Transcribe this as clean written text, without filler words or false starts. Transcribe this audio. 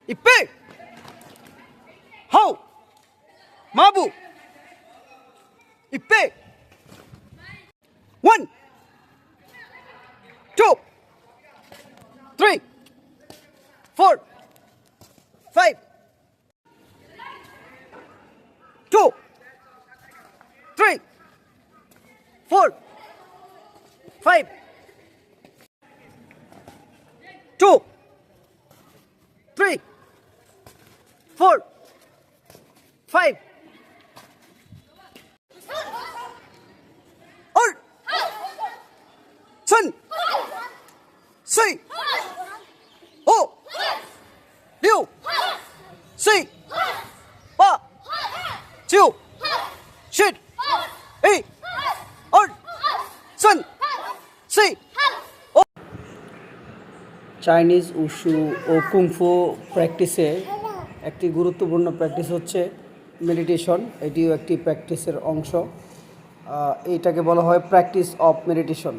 Ipe. How. Mabu. Ipe. 1, 2, 3, 4, 5. 2, 3, 4, 5. 2, 3, 4, 5. Or. Sun. Say. Oh. Liu. Say. Ba. Chiu. Shit. Hey. Or. Sun. Say. Chinese wushu ও kung fu প্র্যাকটিসে একটি গুরুত্বপূর্ণ practice হচ্ছে meditation. এটিও একটি প্র্যাকটিসের অংশ। এটাকে বলা হয় প্র্যাকটিস অফ মেডিটেশন।